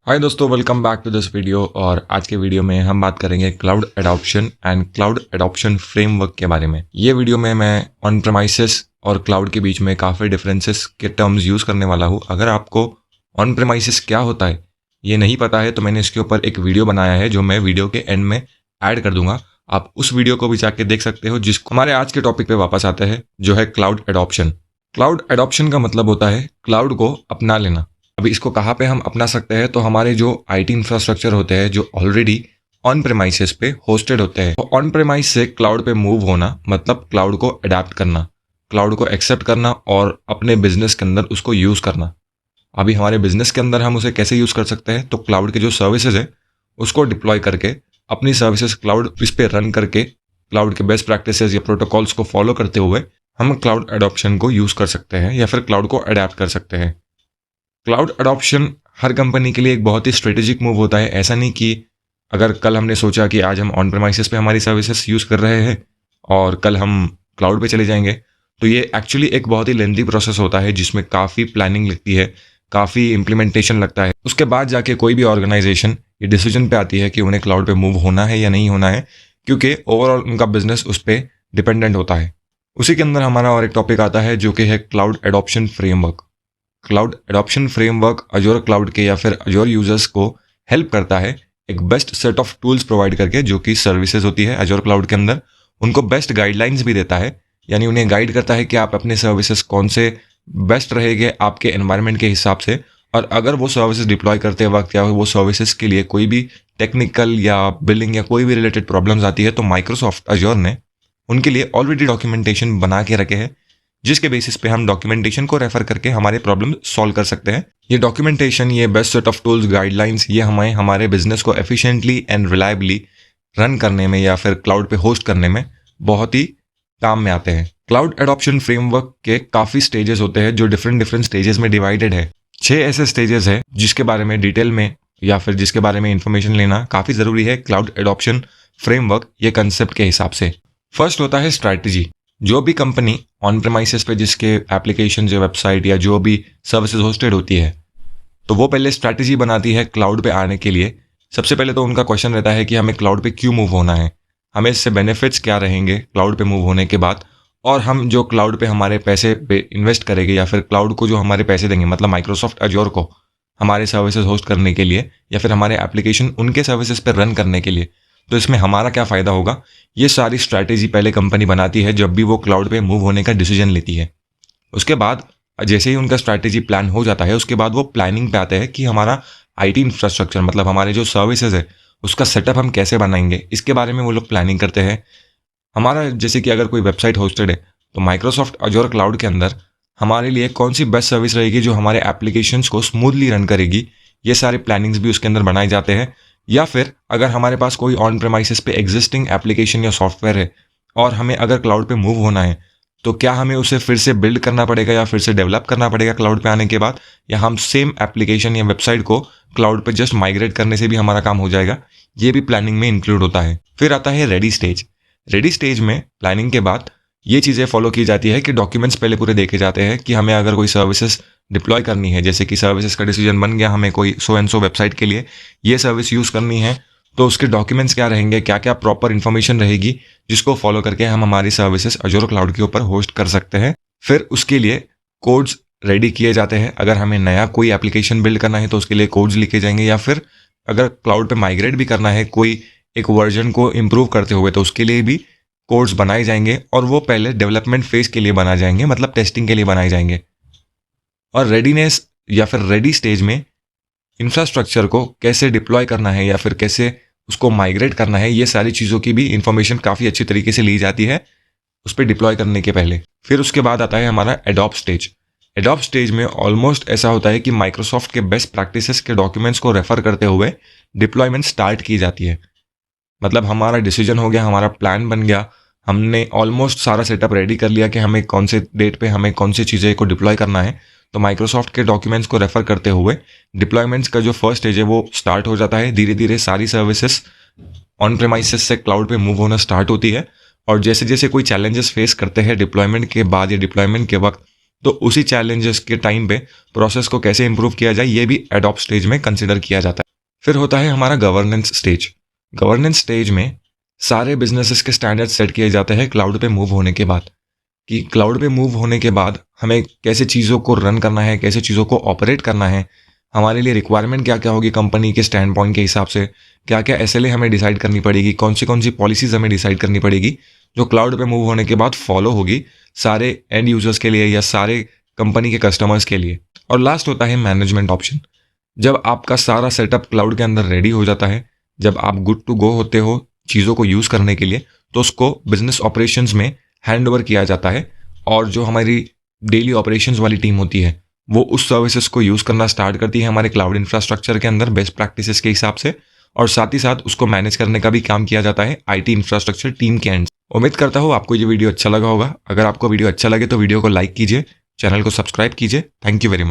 हाय दोस्तों, welcome back to this video. और आज के वीडियो में हम बात करेंगे cloud adoption and cloud adoption framework के बारे में। ये वीडियो में मैं ऑन प्रेमाइसेस और क्लाउड के बीच में काफ़ी डिफरेंसेस के टर्म्स यूज़ करने वाला हूँ। अगर आपको ऑन प्रेमाइसेस क्या होता है ये नहीं पता है तो मैंने इसके ऊपर एक वीडियो बनाया है जो मैं वीडियो के एंड में ऐड कर दूंगा। आप उस वीडियो को भी जाके देख सकते हो। जिसको हमारे आज के टॉपिक पे वापस आते हैं जो है क्लाउड एडॉप्शन। क्लाउड एडॉप्शन का मतलब होता है क्लाउड को अपना लेना। अभी इसको कहाँ पे हम अपना सकते हैं, तो हमारे जो आईटी इंफ्रास्ट्रक्चर होते हैं जो ऑलरेडी ऑन प्रेमाइसेस पे होस्टेड होते हैं, तो ऑन प्रेमाइस से क्लाउड पे मूव होना मतलब क्लाउड को अडेप्ट करना, क्लाउड को एक्सेप्ट करना और अपने बिजनेस के अंदर उसको यूज़ करना। अभी हमारे बिजनेस के अंदर हम उसे कैसे यूज़ कर सकते हैं, तो क्लाउड के जो सर्विसेज है उसको डिप्लॉय करके अपनी सर्विसेज क्लाउड इस पे रन करके क्लाउड के बेस्ट प्रैक्टिसेस या प्रोटोकॉल्स को फॉलो करते हुए हम क्लाउड एडॉप्शन को यूज़ कर सकते हैं या फिर क्लाउड को अडेप्ट कर सकते हैं। क्लाउड अडॉप्शन हर कंपनी के लिए एक बहुत ही स्ट्रेटेजिक मूव होता है। ऐसा नहीं कि अगर कल हमने सोचा कि आज हम ऑन प्रेमाइसेस पे हमारी सर्विसेज यूज़ कर रहे हैं और कल हम क्लाउड पे चले जाएंगे, तो ये एक्चुअली एक बहुत ही लेंथी प्रोसेस होता है जिसमें काफ़ी प्लानिंग लगती है, काफ़ी इम्प्लीमेंटेशन लगता है। उसके बाद जाके कोई भी ऑर्गेनाइजेशन ये डिसीजन पे आती है कि उन्हें क्लाउड पे मूव होना है या नहीं होना है, क्योंकि ओवरऑल उनका बिजनेस उस पर डिपेंडेंट होता है। उसी के अंदर हमारा और एक टॉपिक आता है जो कि है cloud adoption framework. Cloud adoption framework Azure cloud के या फिर अजोर यूजर्स को हेल्प करता है एक best set of tools provide करके, जो कि सर्विसेज होती है अजोर क्लाउड के अंदर। उनको बेस्ट गाइडलाइंस भी देता है, यानी उन्हें गाइड करता है कि आप अपने सर्विसेज कौन से बेस्ट रहेंगे आपके एनवायरनमेंट के हिसाब से। और अगर वो सर्विसेज डिप्लॉय करते वक्त या वो सर्विसेज के लिए कोई भी टेक्निकल या बिलिंग या कोई भी रिलेटेड प्रॉब्लम्स आती है, तो माइक्रोसॉफ्ट अजोर ने उनके लिए ऑलरेडी डॉक्यूमेंटेशन बना के रखे हैं, जिसके बेसिस पे हम डॉक्यूमेंटेशन को रेफर करके हमारे प्रॉब्लम सॉल्व कर सकते हैं। ये डॉक्यूमेंटेशन, ये best set of tools, guidelines, ये हमें हमारे बिजनेस को एफिशिएंटली एंड रिलायबली रन करने में या फिर क्लाउड पे होस्ट करने में बहुत ही काम में आते हैं। क्लाउड एडॉप्शन फ्रेमवर्क के काफ़ी स्टेजेस होते हैं जो डिफरेंट स्टेजेस में डिवाइडेड है। 6 ऐसे स्टेजेस है जिसके बारे में डिटेल में या फिर जिसके बारे में इंफॉर्मेशन लेना काफ़ी ज़रूरी है क्लाउड एडॉप्शन फ्रेमवर्क ये कंसेप्ट के हिसाब से। फर्स्ट होता है स्ट्रैटेजी। जो भी कंपनी ऑन प्रेमाइसेस पे जिसके एप्लीकेशन या वेबसाइट या जो भी सर्विसेज होस्टेड होती है, तो वो पहले स्ट्रैटेजी बनाती है क्लाउड पे आने के लिए। सबसे पहले तो उनका क्वेश्चन रहता है कि हमें क्लाउड पे क्यों मूव होना है, हमें इससे बेनिफिट्स क्या रहेंगे क्लाउड पे मूव होने के बाद, और हम जो क्लाउड पे हमारे पैसे पे इन्वेस्ट करेंगे या फिर क्लाउड को जो हमारे पैसे देंगे, मतलब माइक्रोसॉफ्ट अजोर को हमारे सर्विसेज होस्ट करने के लिए या फिर हमारे एप्लीकेशन उनके सर्विसेज पर रन करने के लिए, तो इसमें हमारा क्या फ़ायदा होगा। ये सारी स्ट्रैटेजी पहले कंपनी बनाती है जब भी वो क्लाउड पे मूव होने का डिसीजन लेती है। उसके बाद जैसे ही उनका स्ट्रैटेजी प्लान हो जाता है, उसके बाद वो प्लानिंग पे आते हैं कि हमारा आईटी इंफ्रास्ट्रक्चर मतलब हमारे जो सर्विसेज है उसका सेटअप हम कैसे बनाएंगे, इसके बारे में वो लोग प्लानिंग करते हैं। हमारा जैसे कि अगर कोई वेबसाइट होस्टेड है तो माइक्रोसॉफ्ट अजोर क्लाउड के अंदर हमारे लिए कौन सी बेस्ट सर्विस रहेगी जो हमारे एप्लीकेशंस को स्मूथली रन करेगी, ये सारे प्लानिंग्स भी उसके अंदर बनाए जाते हैं। या फिर अगर हमारे पास कोई ऑन प्रेमाइसेस पे एग्जिस्टिंग एप्लीकेशन या सॉफ्टवेयर है और हमें अगर क्लाउड पे मूव होना है, तो क्या हमें उसे फिर से बिल्ड करना पड़ेगा या फिर से डेवलप करना पड़ेगा क्लाउड पे आने के बाद, या हम सेम एप्लीकेशन या वेबसाइट को क्लाउड पे जस्ट माइग्रेट करने से भी हमारा काम हो जाएगा, ये भी प्लानिंग में इंक्लूड होता है। फिर आता है रेडी स्टेज। रेडी स्टेज में प्लानिंग के बाद ये चीज़ें फॉलो की जाती है कि डॉक्यूमेंट्स पहले पूरे देखे जाते हैं कि हमें अगर कोई सर्विसेज डिप्लॉय करनी है, जैसे कि सर्विसेज का डिसीजन बन गया हमें कोई सो एंड सो वेबसाइट के लिए ये सर्विस यूज़ करनी है, तो उसके डॉक्यूमेंट्स क्या रहेंगे, क्या क्या प्रॉपर इन्फॉर्मेशन रहेगी जिसको फॉलो करके हम हमारी सर्विसेज अजोर क्लाउड के ऊपर होस्ट कर सकते हैं। फिर उसके लिए कोड्स रेडी किए जाते हैं। अगर हमें नया कोई एप्लीकेशन बिल्ड करना है तो उसके लिए कोड्स लिखे जाएंगे, या फिर अगर क्लाउड पे माइग्रेट भी करना है कोई एक वर्जन को इम्प्रूव करते हुए, तो उसके लिए भी कोड्स बनाए जाएंगे और वो पहले डेवलपमेंट फेज के लिए बनाए जाएंगे, मतलब टेस्टिंग के लिए बनाए जाएंगे। और रेडीनेस या फिर रेडी स्टेज में इंफ्रास्ट्रक्चर को कैसे डिप्लॉय करना है या फिर कैसे उसको माइग्रेट करना है, ये सारी चीज़ों की भी इंफॉर्मेशन काफ़ी अच्छी तरीके से ली जाती है उस पर डिप्लॉय करने के पहले। फिर उसके बाद आता है हमारा एडॉप्ट स्टेज। एडॉप्ट स्टेज में ऑलमोस्ट ऐसा होता है कि माइक्रोसॉफ्ट के बेस्ट प्रैक्टिसेस के डॉक्यूमेंट्स को रेफर करते हुए डिप्लॉयमेंट स्टार्ट की जाती है। मतलब हमारा डिसीजन हो गया, हमारा प्लान बन गया, हमने ऑलमोस्ट सारा सेटअप रेडी कर लिया कि हमें कौन से डेट पे हमें कौन सी चीज़ें को डिप्लॉय करना है, तो माइक्रोसॉफ्ट के डॉक्यूमेंट्स को रेफर करते हुए डिप्लॉयमेंट्स का जो फर्स्ट स्टेज है वो स्टार्ट हो जाता है। धीरे धीरे सारी सर्विसेज ऑन प्रेमाइसेस से क्लाउड पे मूव होना स्टार्ट होती है, और जैसे जैसे कोई चैलेंजेस फेस करते हैं डिप्लॉयमेंट के बाद या डिप्लॉयमेंट के वक्त, तो उसी चैलेंजेस के टाइम पे प्रोसेस को कैसे इंप्रूव किया जाए ये भी एडॉप्ट स्टेज में कंसिडर किया जाता है। फिर होता है हमारा गवर्नेंस स्टेज। गवर्नेंस स्टेज में सारे बिजनेसेस के स्टैंडर्ड सेट किए जाते हैं क्लाउड पे मूव होने के बाद, कि क्लाउड पे मूव होने के बाद हमें कैसे चीज़ों को रन करना है, कैसे चीज़ों को ऑपरेट करना है, हमारे लिए रिक्वायरमेंट क्या क्या होगी कंपनी के स्टैंड पॉइंट के हिसाब से, क्या क्या SLA हमें डिसाइड करनी पड़ेगी, कौन सी पॉलिसीज हमें डिसाइड करनी पड़ेगी जो क्लाउड पे मूव होने के बाद फॉलो होगी सारे एंड यूजर्स के लिए या सारे कंपनी के कस्टमर्स के लिए। और लास्ट होता है मैनेजमेंट ऑप्शन। जब आपका सारा सेटअप क्लाउड के अंदर रेडी हो जाता है, जब आप गुड टू गो होते हो चीज़ों को यूज़ करने के लिए, तो उसको बिजनेस ऑपरेशंस में हैंड ओवर किया जाता है और जो हमारी डेली ऑपरेशंस वाली टीम होती है वो उस सर्विसेज को यूज़ करना स्टार्ट करती है हमारे क्लाउड इंफ्रास्ट्रक्चर के अंदर बेस्ट प्रैक्टिसेस के हिसाब से, और साथ ही साथ उसको मैनेज करने का भी काम किया जाता है IT इंफ्रास्ट्रक्चर टीम के एंड। उम्मीद करता हूँ आपको ये वीडियो अच्छा लगा होगा। अगर आपको वीडियो अच्छा लगे तो वीडियो को लाइक कीजिए, चैनल को सब्सक्राइब कीजिए। Thank you very much.